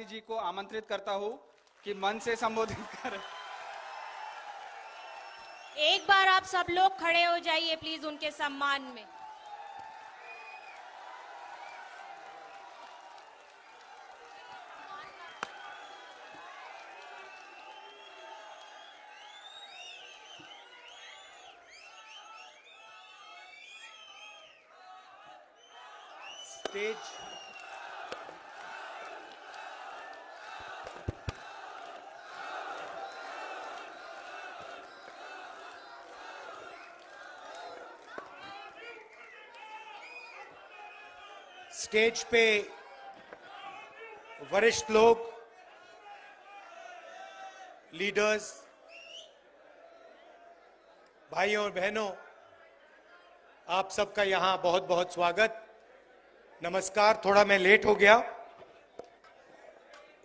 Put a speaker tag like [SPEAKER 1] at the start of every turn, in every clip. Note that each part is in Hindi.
[SPEAKER 1] जी को आमंत्रित करता हूं कि मंच से संबोधित करें।
[SPEAKER 2] एक बार आप सब लोग खड़े हो जाइए प्लीज उनके सम्मान में।
[SPEAKER 3] स्टेज पे वरिष्ठ लोग, लीडर्स, भाइयों और बहनों, आप सबका यहां बहुत बहुत स्वागत, नमस्कार। थोड़ा मैं लेट हो गया,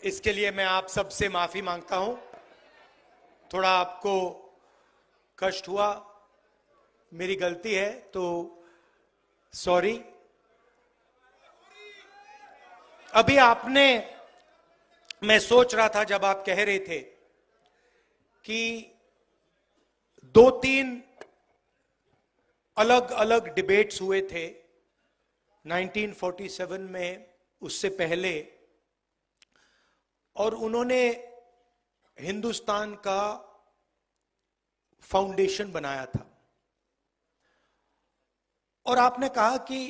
[SPEAKER 3] इसके लिए मैं आप सबसे माफी मांगता हूं। थोड़ा आपको कष्ट हुआ, मेरी गलती है, तो सॉरी। अभी आपने, मैं सोच रहा था जब आप कह रहे थे कि 2-3 अलग अलग डिबेट्स हुए थे 1947 में, उससे पहले, और उन्होंने हिंदुस्तान का फाउंडेशन बनाया था, और आपने कहा कि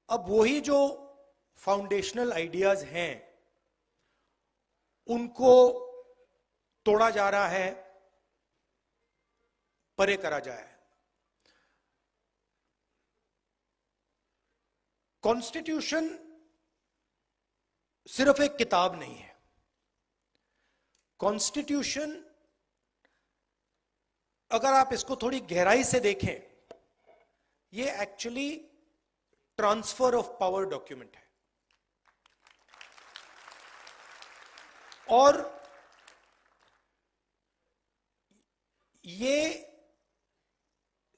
[SPEAKER 3] अब वही जो फाउंडेशनल आइडियाज हैं उनको तोड़ा जा रहा है, परे करा जाए। कॉन्स्टिट्यूशन सिर्फ एक किताब नहीं है। कॉन्स्टिट्यूशन, अगर आप इसको थोड़ी गहराई से देखें, ये actually transfer of power document है। और ये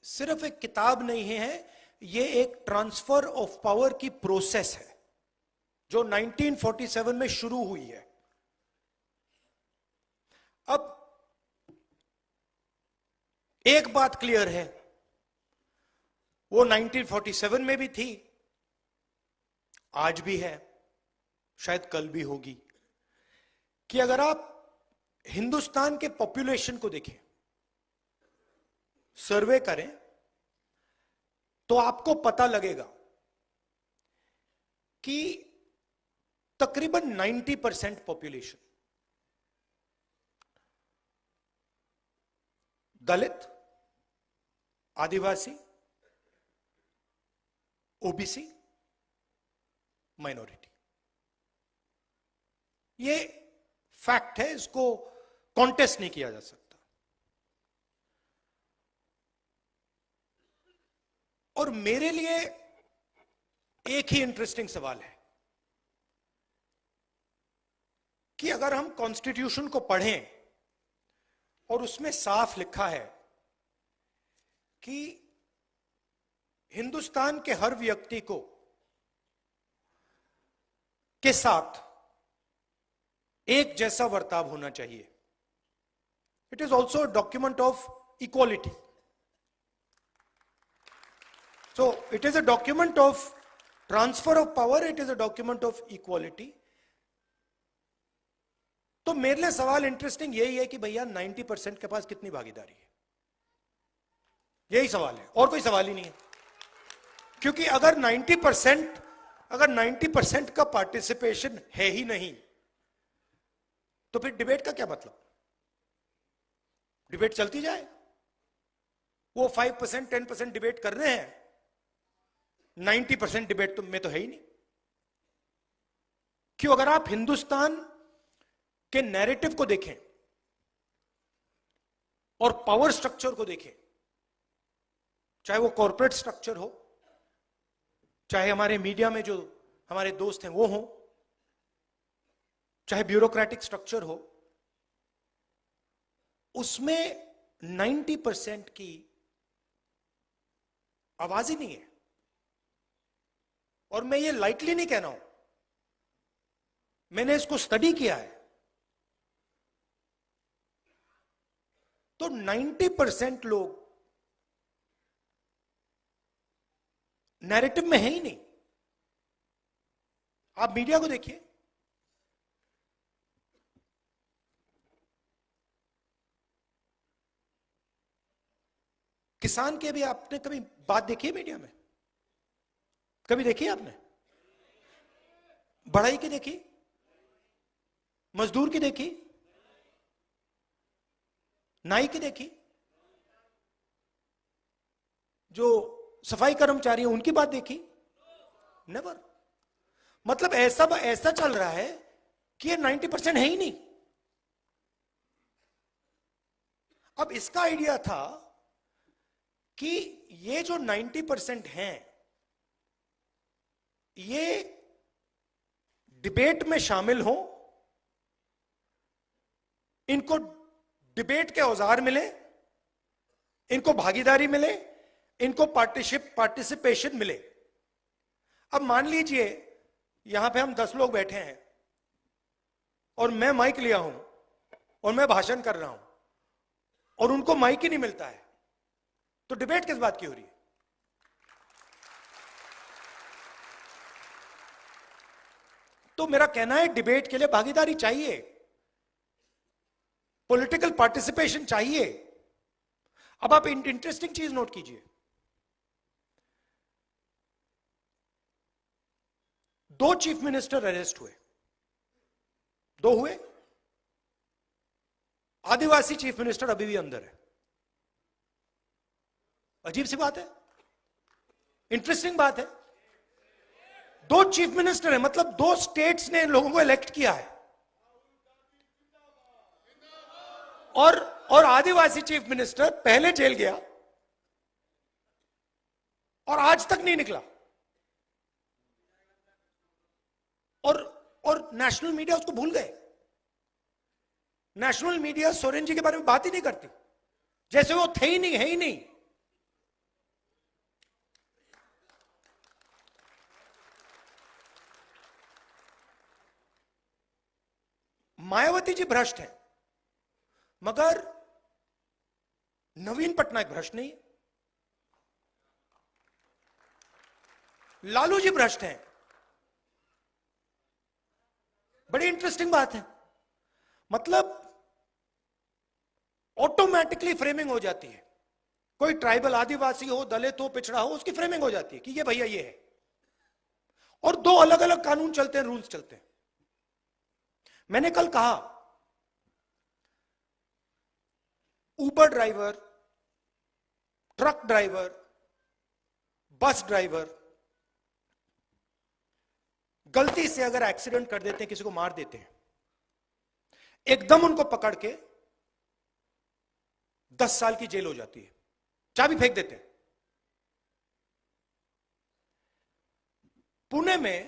[SPEAKER 3] सिर्फ एक किताब नहीं है, ये एक ट्रांसफर ऑफ पावर की प्रोसेस है जो 1947 में शुरू हुई है। अब एक बात क्लियर है, वो 1947 में भी थी, आज भी है, शायद कल भी होगी, कि अगर आप हिंदुस्तान के पॉपुलेशन को देखें, सर्वे करें, तो आपको पता लगेगा कि तकरीबन 90% पॉपुलेशन दलित, आदिवासी, ओबीसी, माइनॉरिटी। ये फैक्ट है, इसको कॉन्टेस्ट नहीं किया जा सकता। और मेरे लिए एक ही इंटरेस्टिंग सवाल है कि अगर हम कॉन्स्टिट्यूशन को पढ़ें और उसमें साफ लिखा है कि हिंदुस्तान के हर व्यक्ति को के साथ एक जैसा बर्ताव होना चाहिए, it is also a document of equality. So it is a document of transfer of power, it is a document of equality. तो मेरे लिए सवाल इंटरेस्टिंग यही है कि भैया 90% के पास कितनी भागीदारी है, यही सवाल है, और कोई सवाल ही नहीं है। क्योंकि अगर 90% का पार्टिसिपेशन है ही नहीं, तो फिर डिबेट का क्या मतलब? डिबेट चलती जाए, वो 5% 10% डिबेट कर रहे हैं, 90% डिबेट में तो है ही नहीं। क्यों? अगर आप हिंदुस्तान के नैरेटिव को देखें और पावर स्ट्रक्चर को देखें, चाहे वो कॉर्पोरेट स्ट्रक्चर हो, चाहे हमारे मीडिया में जो हमारे दोस्त हैं वो हो, चाहे ब्यूरोक्रेटिक स्ट्रक्चर हो, उसमें 90% की आवाज ही नहीं है। और मैं ये लाइटली नहीं कह रहा हूं, मैंने इसको स्टडी किया है, तो 90% लोग नैरेटिव में है ही नहीं। आप मीडिया को देखिए, किसान के भी आपने कभी बात देखी है मीडिया में? कभी देखी है आपने? बढ़ई की देखी? मजदूर की देखी? नाई की देखी? जो सफाई कर्मचारी हैं उनकी बात देखी? नेवर। मतलब ऐसा चल रहा है कि ये 90% है ही नहीं। अब इसका आइडिया था कि ये जो 90% हैं, ये डिबेट में शामिल हो, इनको डिबेट के औजार मिले, इनको भागीदारी मिले, इनको पार्टिसिपेशन मिले। अब मान लीजिए यहां पे हम 10 लोग बैठे हैं और मैं माइक लिया हूं और मैं भाषण कर रहा हूं और उनको माइक ही नहीं मिलता है, तो डिबेट किस बात की हो रही है? तो मेरा कहना है डिबेट के लिए भागीदारी चाहिए, पॉलिटिकल पार्टिसिपेशन चाहिए। अब आप इंटरेस्टिंग चीज नोट कीजिए, 2 चीफ मिनिस्टर अरेस्ट हुए, 2 हुए। आदिवासी चीफ मिनिस्टर अभी भी अंदर है। अजीब सी बात है, इंटरेस्टिंग बात है। 2 चीफ मिनिस्टर है, मतलब 2 स्टेट्स ने लोगों को इलेक्ट किया है, और आदिवासी चीफ मिनिस्टर पहले जेल गया और आज तक नहीं निकला। और नेशनल मीडिया उसको भूल गए। नेशनल मीडिया सोरेन जी के बारे में बात ही नहीं करती, जैसे वो थे ही नहीं, है ही नहीं। मायावती जी भ्रष्ट है, मगर नवीन पटनायक भ्रष्ट नहीं है। लालू जी भ्रष्ट हैं। बड़ी इंटरेस्टिंग बात है, मतलब ऑटोमेटिकली फ्रेमिंग हो जाती है। कोई ट्राइबल, आदिवासी हो, दलित हो, पिछड़ा हो, उसकी फ्रेमिंग हो जाती है कि ये भैया ये है, और 2 अलग अलग कानून चलते हैं, रूल्स चलते हैं। मैंने कल कहा Uber driver, truck driver, bus driver गलती से अगर एक्सीडेंट कर देते हैं, किसी को मार देते हैं, एकदम उनको पकड़ के 10 साल की जेल हो जाती है, चाबी फेंक देते हैं। पुणे में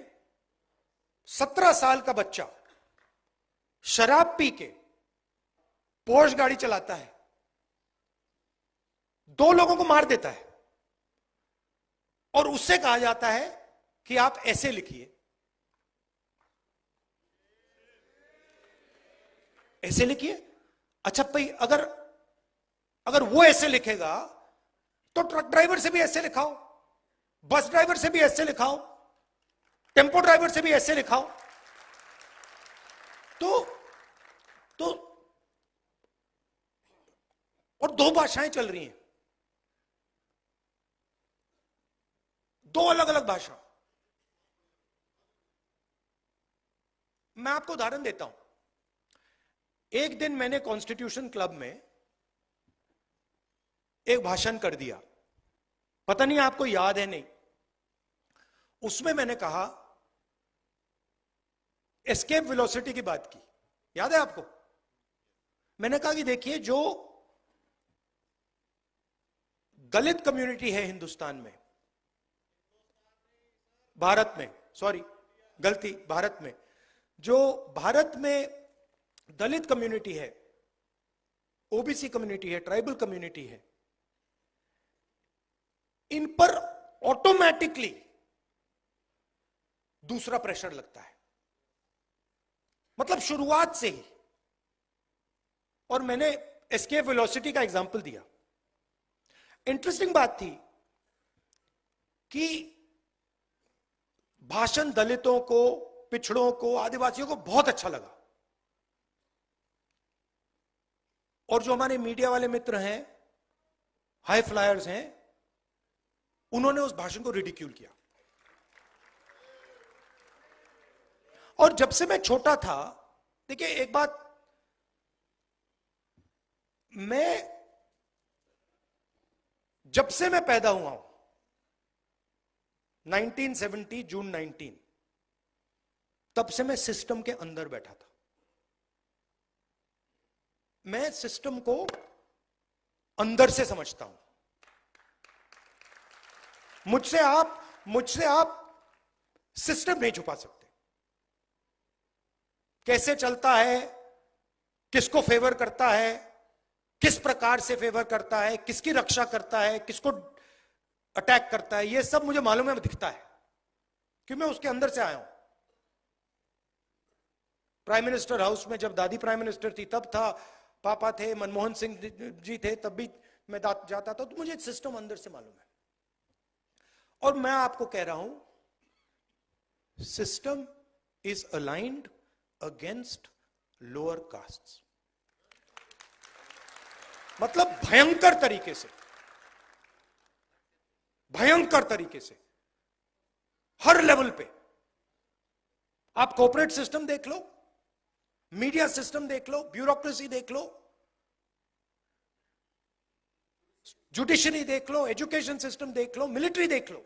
[SPEAKER 3] 17 साल का बच्चा शराब पी के पोर्श गाड़ी चलाता है, 2 लोगों को मार देता है, और उससे कहा जाता है कि आप ऐसे लिखिए, ऐसे लिखिए। अच्छा भाई, अगर वो ऐसे लिखेगा तो ट्रक ड्राइवर से भी ऐसे लिखाओ, बस ड्राइवर से भी ऐसे लिखाओ, टेम्पो ड्राइवर से भी ऐसे लिखाओ। तो और 2 भाषाएं चल रही हैं, 2 अलग अलग भाषा। मैं आपको उदाहरण देता हूं। एक दिन मैंने कॉन्स्टिट्यूशन क्लब में एक भाषण कर दिया, पता नहीं आपको याद है नहीं। उसमें मैंने कहा, एस्केप वेलोसिटी की बात की, याद है आपको? मैंने कहा कि देखिए, जो दलित कम्युनिटी है हिंदुस्तान में, भारत में, सॉरी गलती, भारत में, जो भारत में दलित कम्युनिटी है, ओबीसी कम्युनिटी है, ट्राइबल कम्युनिटी है, इन पर ऑटोमेटिकली दूसरा प्रेशर लगता है। मतलब शुरुआत से ही। और मैंने एस्केप वेलोसिटी का एग्जांपल दिया। इंटरेस्टिंग बात थी कि भाषण दलितों को, पिछड़ों को, आदिवासियों को बहुत अच्छा लगा। और जो हमारे मीडिया वाले मित्र हैं, हाई फ्लायर्स हैं, उन्होंने उस भाषण को रिडिक्यूल किया। और जब से मैं छोटा था, देखिए एक बात, जब से मैं पैदा हुआ हूं, 1970 जून 19, तब से मैं सिस्टम के अंदर बैठा था। मैं सिस्टम को अंदर से समझता हूं। मुझसे आप सिस्टम नहीं छुपा सकते। कैसे चलता है, किसको फेवर करता है, किस प्रकार से फेवर करता है, किसकी रक्षा करता है, किसको अटैक करता है, यह सब मुझे मालूम है, दिखता है, क्योंकि मैं उसके अंदर से आया हूं। प्राइम मिनिस्टर हाउस में जब दादी प्राइम मिनिस्टर थी तब था, पापा थे, मनमोहन सिंह जी थे, तब भी मैं जाता था, तो मुझे सिस्टम अंदर से मालूम है। और मैं आपको कह रहा हूं, system is aligned against lower castes. मतलब भयंकर तरीके से, हर लेवल पे। आप कॉर्पोरेट सिस्टम देख लो, मीडिया सिस्टम देख लो, ब्यूरोक्रेसी देख लो, जुडिशरी देख लो, एजुकेशन सिस्टम देख लो, मिलिट्री देख लो,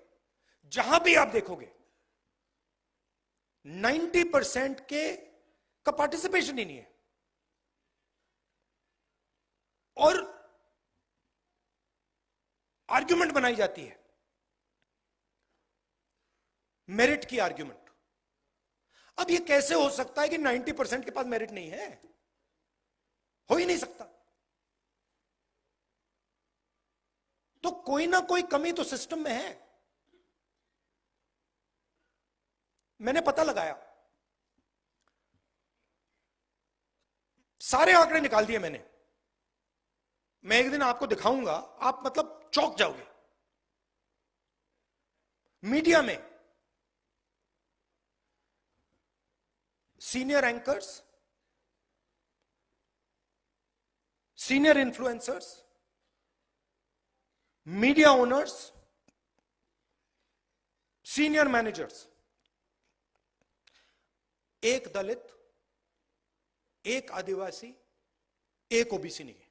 [SPEAKER 3] जहां भी आप देखोगे 90% का पार्टिसिपेशन ही नहीं है। और आर्ग्यूमेंट बनाई जाती है, मेरिट की आर्ग्यूमेंट। अब ये कैसे हो सकता है कि 90% के पास मेरिट नहीं है? हो ही नहीं सकता। तो कोई ना कोई कमी तो सिस्टम में है। मैंने पता लगाया, सारे आंकड़े निकाल दिए मैंने। मैं एक दिन आपको दिखाऊंगा, आप मतलब चौंक जाओगे। मीडिया में senior anchors, senior influencers, media owners, senior managers, एक दलित, एक आदिवासी, एक ओबीसी नहीं है।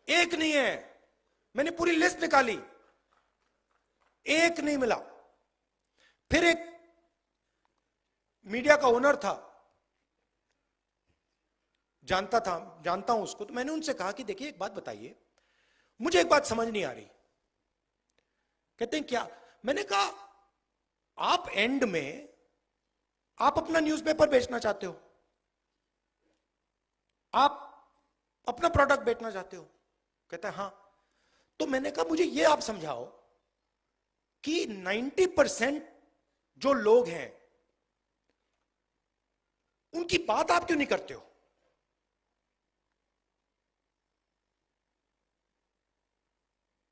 [SPEAKER 3] एक नहीं है। मैंने पूरी लिस्ट निकाली, एक नहीं मिला। फिर एक मीडिया का ओनर था, जानता हूं उसको, तो मैंने उनसे कहा कि देखिए एक बात बताइए, मुझे एक बात समझ नहीं आ रही। कहते हैं क्या? मैंने कहा आप एंड में आप अपना न्यूज़पेपर बेचना चाहते हो, आप अपना प्रोडक्ट बेचना चाहते हो? कहता है हाँ। तो मैंने कहा मुझे ये आप समझाओ कि 90% जो लोग हैं उनकी बात आप क्यों नहीं करते हो?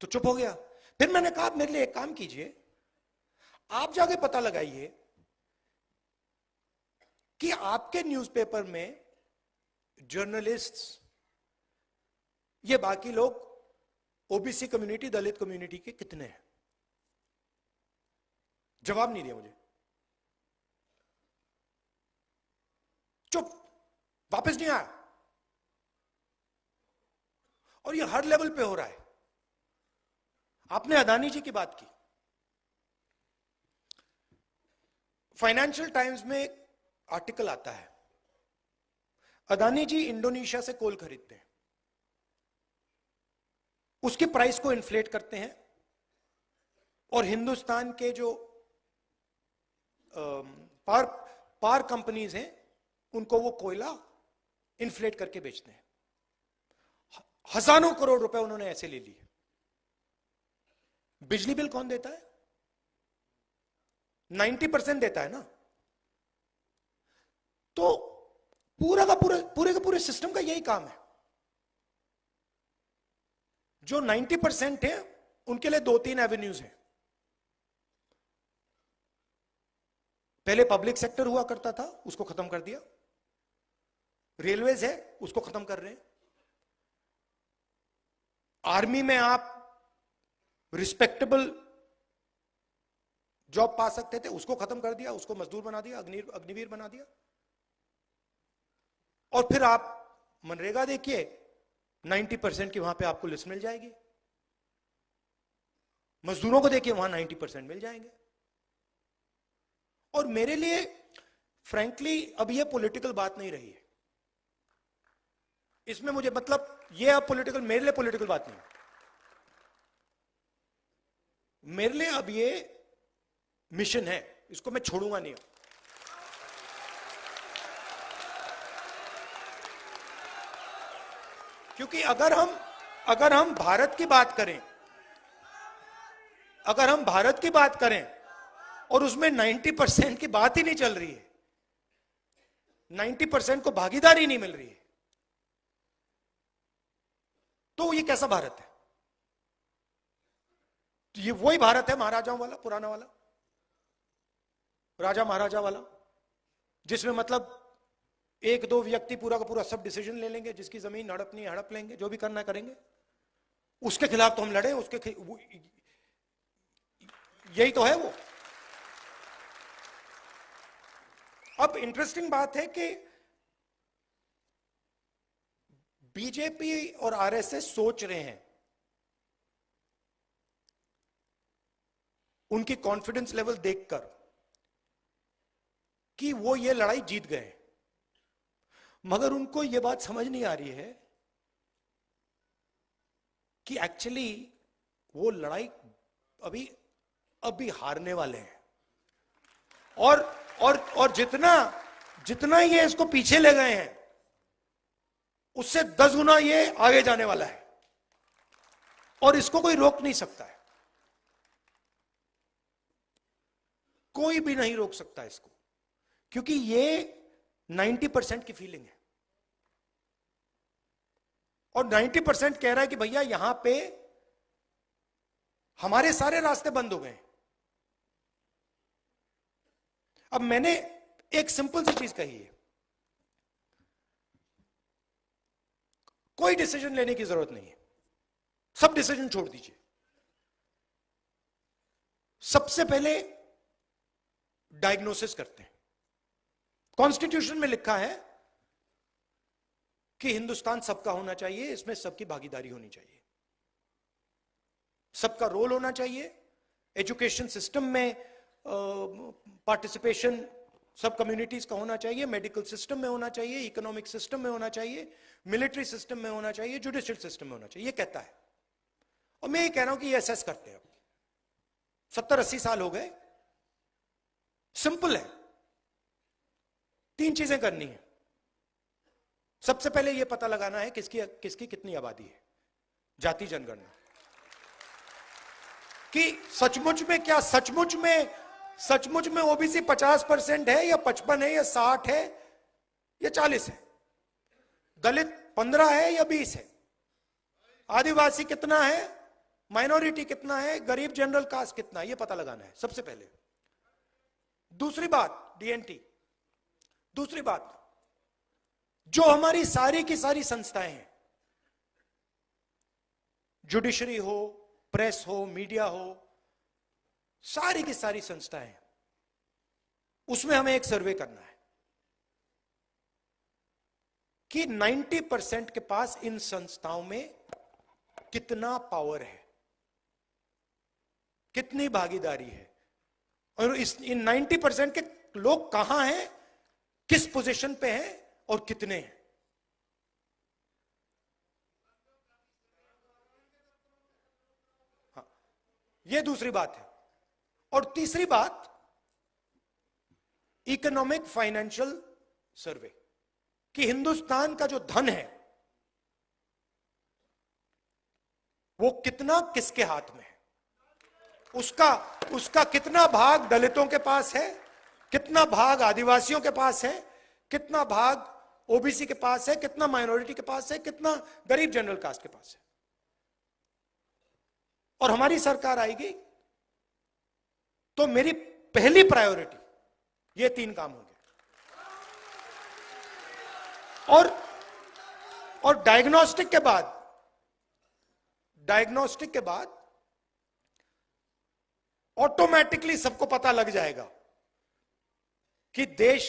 [SPEAKER 3] तो चुप हो गया। फिर मैंने कहा आप मेरे लिए एक काम कीजिए, आप जाके पता लगाइए कि आपके न्यूज़पेपर में जर्नलिस्ट्स, ये बाकी लोग, ओबीसी कम्युनिटी, दलित कम्युनिटी के कितने हैं? जवाब नहीं दिया मुझे, चुप, वापस नहीं आया। और ये हर लेवल पे हो रहा है। आपने अदानी जी की बात की। फाइनेंशियल टाइम्स में एक आर्टिकल आता है, अदानी जी इंडोनेशिया से कोल खरीदते हैं, उसके प्राइस को इन्फ्लेट करते हैं, और हिंदुस्तान के जो पावर कंपनीज हैं उनको वो कोयला इन्फ्लेट करके बेचते हैं। हजारों करोड़ रुपए उन्होंने ऐसे ले लिए। बिजली बिल कौन देता है? 90% देता है ना। तो पूरे का पूरे सिस्टम का यही काम है। जो 90% है उनके लिए 2-3 एवेन्यूज हैं। पहले पब्लिक सेक्टर हुआ करता था, उसको खत्म कर दिया। रेलवेज है, उसको खत्म कर रहे हैं। आर्मी में आप रिस्पेक्टेबल जॉब पा सकते थे, उसको खत्म कर दिया, उसको मजदूर बना दिया, अग्निवीर बना दिया। और फिर आप मनरेगा देखिए, 90% की वहां पे आपको लिस्ट मिल जाएगी। मजदूरों को देखिए, वहां 90% मिल जाएंगे। और मेरे लिए फ्रैंकली अब यह पॉलिटिकल बात नहीं रही है। इसमें मुझे मतलब यह अब पॉलिटिकल, मेरे लिए पॉलिटिकल बात नहीं। मेरे लिए अब ये मिशन है, इसको मैं छोड़ूंगा नहीं। क्योंकि अगर हम भारत की बात करें, अगर हम भारत की बात करें और उसमें 90% की बात ही नहीं चल रही है, 90% को भागीदारी नहीं मिल रही है, तो ये कैसा भारत है? तो ये वही भारत है महाराजाओं वाला, पुराना वाला, राजा महाराजा वाला, जिसमें मतलब 1-2 व्यक्ति पूरा का पूरा सब डिसीजन ले लेंगे, जिसकी जमीन हड़पनी हड़प लेंगे, जो भी करना करेंगे। उसके खिलाफ तो हम लड़े, यही तो है वो। अब इंटरेस्टिंग बात है कि बीजेपी और आरएसएस सोच रहे हैं, उनकी कॉन्फिडेंस लेवल देखकर, कि वो ये लड़ाई जीत गए। मगर उनको ये बात समझ नहीं आ रही है कि एक्चुअली वो लड़ाई अभी हारने वाले हैं। और जितना ये इसको पीछे ले गए हैं, उससे 10 गुना ये आगे जाने वाला है, और इसको कोई रोक नहीं सकता है। कोई भी नहीं रोक सकता इसको, क्योंकि ये 90% की फीलिंग है। और 90% कह रहा है कि भैया यहां पे हमारे सारे रास्ते बंद हो गए। अब मैंने एक सिंपल सी चीज कही है, कोई डिसीजन लेने की जरूरत नहीं है, सब डिसीजन छोड़ दीजिए। सबसे पहले डायग्नोसिस करते हैं। कॉन्स्टिट्यूशन में लिखा है कि हिंदुस्तान सबका होना चाहिए, इसमें सबकी भागीदारी होनी चाहिए, सबका रोल होना चाहिए। एजुकेशन सिस्टम में पार्टिसिपेशन सब कम्युनिटीज का होना चाहिए, मेडिकल सिस्टम में होना चाहिए, इकोनॉमिक सिस्टम में होना चाहिए, मिलिट्री सिस्टम में होना चाहिए, जुडिशियल सिस्टम में होना चाहिए, ये कहता है। और मैं ये कह रहा हूं कि ये असेस करते हैं। 70-80 साल हो गए। सिंपल है, 3 चीजें करनी है। सबसे पहले यह पता लगाना है किसकी कितनी आबादी है, जाति जनगणना, कि सचमुच में ओबीसी 50% है या 55 है या 60 है या 40 है, दलित 15 है या 20 है, आदिवासी कितना है, माइनॉरिटी कितना है, गरीब जनरल कास्ट कितना है, यह पता लगाना है सबसे पहले। दूसरी बात डीएनटी। दूसरी बात, जो हमारी सारी की सारी संस्थाएं हैं, जुडिशरी हो, प्रेस हो, मीडिया हो, सारी की सारी संस्थाएं, उसमें हमें एक सर्वे करना है कि 90% के पास इन संस्थाओं में कितना पावर है, कितनी भागीदारी है, और इन 90% के लोग कहां हैं, किस पोजीशन पे हैं और कितने हैं। हाँ, यह दूसरी बात है। और तीसरी बात, इकोनॉमिक फाइनेंशियल सर्वे, कि हिंदुस्तान का जो धन है वो कितना किसके हाथ में है, उसका कितना भाग दलितों के पास है, कितना भाग आदिवासियों के पास है, कितना भाग ओबीसी के पास है, कितना माइनॉरिटी के पास है, कितना गरीब जनरल कास्ट के पास है। और हमारी सरकार आएगी तो मेरी पहली प्रायोरिटी ये 3 काम होंगे। और डायग्नोस्टिक के बाद ऑटोमेटिकली सबको पता लग जाएगा कि देश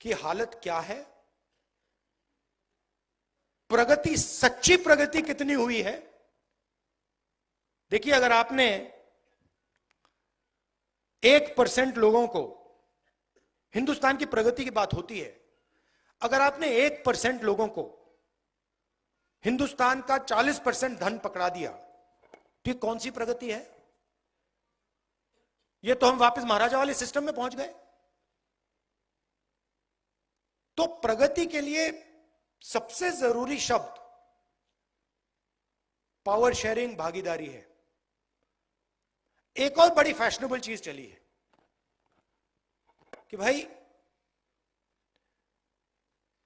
[SPEAKER 3] की हालत क्या है, प्रगति, सच्ची प्रगति कितनी हुई है। देखिए, अगर आपने 1% लोगों को, हिंदुस्तान की प्रगति की बात होती है, अगर आपने 1% लोगों को हिंदुस्तान का 40% धन पकड़ा दिया तो ये कौन सी प्रगति है? ये तो हम वापस महाराजा वाले सिस्टम में पहुंच गए। तो प्रगति के लिए सबसे जरूरी शब्द पावर शेयरिंग, भागीदारी है। एक और बड़ी फैशनेबल चीज चली है कि भाई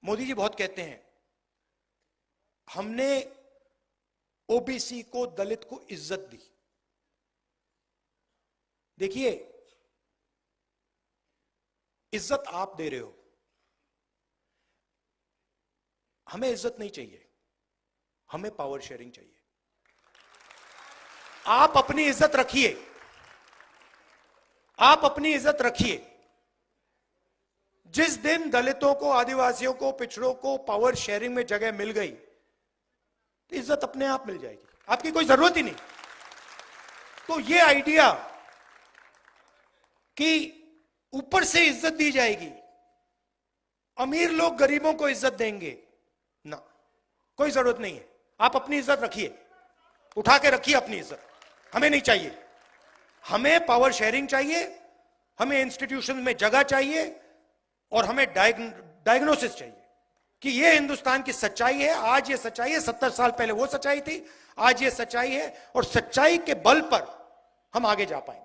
[SPEAKER 3] मोदी जी बहुत कहते हैं हमने ओबीसी को, दलित को इज्जत दी। देखिए, इज्जत आप दे रहे हो, हमें इज्जत नहीं चाहिए, हमें पावर शेयरिंग चाहिए। आप अपनी इज्जत रखिए, आप अपनी इज्जत रखिए। जिस दिन दलितों को, आदिवासियों को, पिछड़ों को पावर शेयरिंग में जगह मिल गई तो इज्जत अपने आप मिल जाएगी, आपकी कोई जरूरत ही नहीं। तो ये आइडिया कि ऊपर से इज्जत दी जाएगी, अमीर लोग गरीबों को इज्जत देंगे, ना, कोई जरूरत नहीं है। आप अपनी इज्जत रखिए, उठा के रखिए अपनी इज्जत, हमें नहीं चाहिए। हमें पावर शेयरिंग चाहिए, हमें इंस्टीट्यूशन में जगह चाहिए, और हमें डायग्नोसिस चाहिए कि ये हिंदुस्तान की सच्चाई है। आज ये सच्चाई है, 70 साल पहले वो सच्चाई थी, आज ये सच्चाई है, और सच्चाई के बल पर हम आगे जा पाएंगे।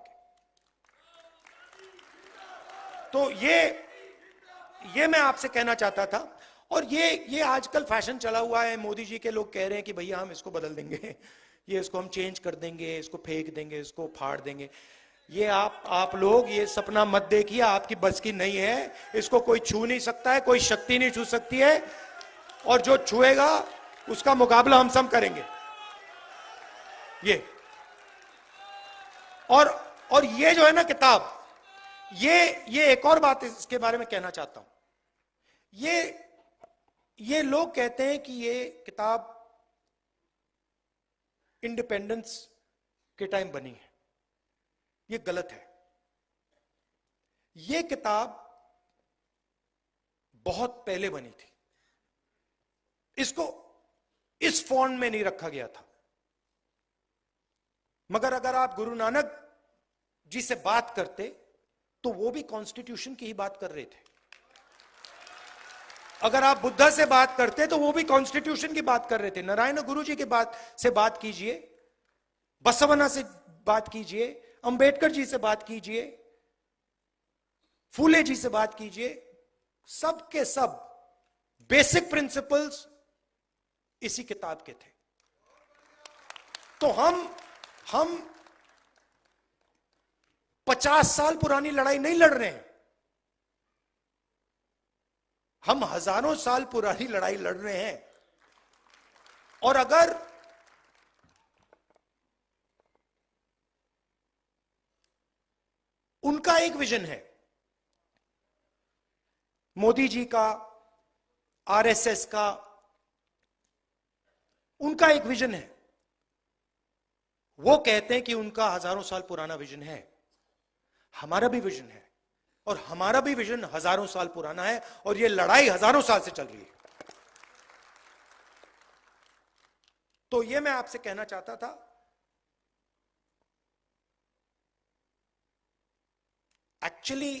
[SPEAKER 3] तो ये मैं आपसे कहना चाहता था। और ये आजकल फैशन चला हुआ है, मोदी जी के लोग कह रहे हैं कि भैया हम इसको बदल देंगे, ये इसको हम चेंज कर देंगे, इसको फेंक देंगे, इसको फाड़ देंगे। ये आप लोग ये सपना मत देखिए, आपकी बस की नहीं है। इसको कोई छू नहीं सकता है, कोई शक्ति नहीं छू सकती है, और जो छुएगा उसका मुकाबला हम सब करेंगे। ये और ये जो है ना किताब, ये एक और बात इसके बारे में कहना चाहता हूं। ये लोग कहते हैं कि ये किताब इंडिपेंडेंस के टाइम बनी है, ये गलत है। ये किताब बहुत पहले बनी थी, इसको इस फॉन्ट में नहीं रखा गया था। मगर अगर आप गुरु नानक जी से बात करते तो वो भी कॉन्स्टिट्यूशन की ही बात कर रहे थे। अगर आप बुद्धा से बात करते तो वो भी कॉन्स्टिट्यूशन की बात कर रहे थे। नारायण गुरु जी की बात कीजिए, बसवना से बात कीजिए, अंबेडकर जी से बात कीजिए, फूले जी से बात कीजिए, सब के सब बेसिक प्रिंसिपल्स इसी किताब के थे। तो हम 50 साल पुरानी लड़ाई नहीं लड़ रहे हैं, हम हजारों साल पुरानी लड़ाई लड़ रहे हैं। और अगर उनका एक विजन है, मोदी जी का, आरएसएस का, उनका एक विजन है। वो कहते हैं कि उनका हजारों साल पुराना विजन है, हमारा भी विजन है, और हमारा भी विजन हजारों साल पुराना है, और ये लड़ाई हजारों साल से चल रही है। तो ये मैं आपसे कहना चाहता था। एक्चुअली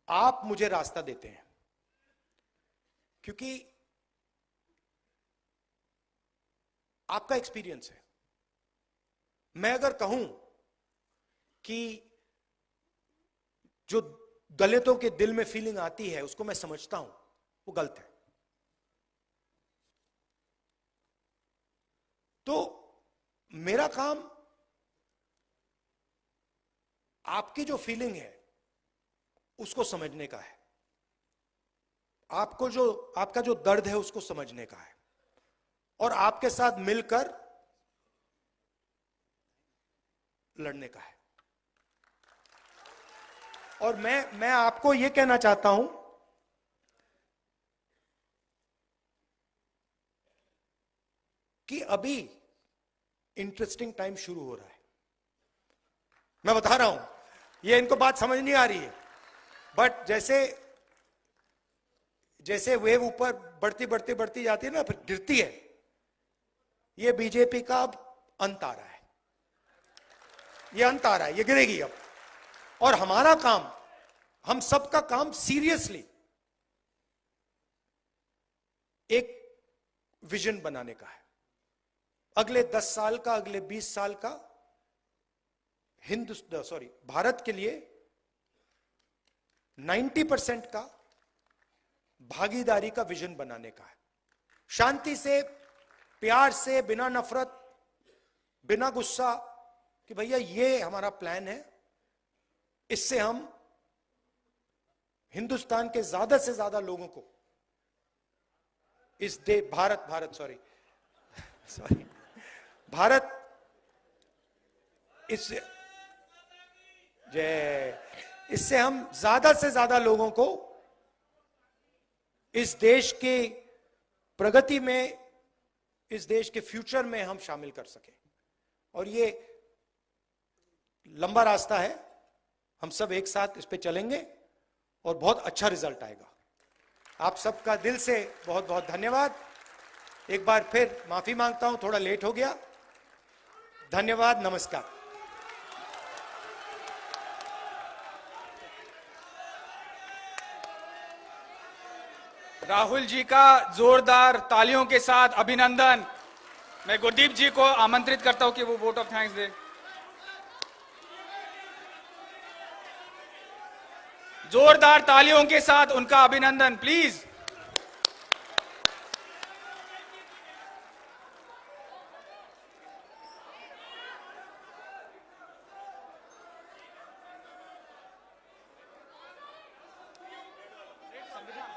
[SPEAKER 3] आप मुझे रास्ता देते हैं, क्योंकि आपका एक्सपीरियंस है। मैं अगर कहूं कि जो दलितों के दिल में फीलिंग आती है, उसको मैं समझता हूं, वो गलत है। तो मेरा काम आपकी जो फीलिंग है उसको समझने का है, आपका जो दर्द है उसको समझने का है, और आपके साथ मिलकर लड़ने का है। और मैं आपको यह कहना चाहता हूं कि अभी इंटरेस्टिंग टाइम शुरू हो रहा है। मैं बता रहा हूं, ये इनको बात समझ नहीं आ रही है, बट जैसे वेव ऊपर बढ़ती बढ़ती बढ़ती जाती है ना, फिर गिरती है। ये बीजेपी का अब अंत आ रहा है, ये अंत आ रहा है, ये गिरेगी अब। और हमारा काम, हम सबका काम सीरियसली एक विजन बनाने का है, अगले 10 साल का, अगले 20 साल का भारत के लिए 90% का भागीदारी का विजन बनाने का है। शांति से, प्यार से, बिना नफरत, बिना गुस्सा, कि भैया ये हमारा प्लान है, इससे हम हिंदुस्तान के ज्यादा से ज्यादा लोगों को इस इससे हम ज्यादा से ज्यादा लोगों को इस देश के प्रगति में, इस देश के फ्यूचर में हम शामिल कर सके। और ये लंबा रास्ता है, हम सब एक साथ इस पे चलेंगे और बहुत अच्छा रिजल्ट आएगा। आप सबका दिल से बहुत बहुत धन्यवाद। एक बार फिर माफी मांगता हूं, थोड़ा लेट हो गया। धन्यवाद, नमस्कार।
[SPEAKER 1] राहुल जी का जोरदार तालियों के साथ अभिनंदन। मैं गुरदीप जी को आमंत्रित करता हूं कि वो वोट ऑफ थैंक्स दे। जोरदार तालियों के साथ उनका अभिनंदन, प्लीज। संविधान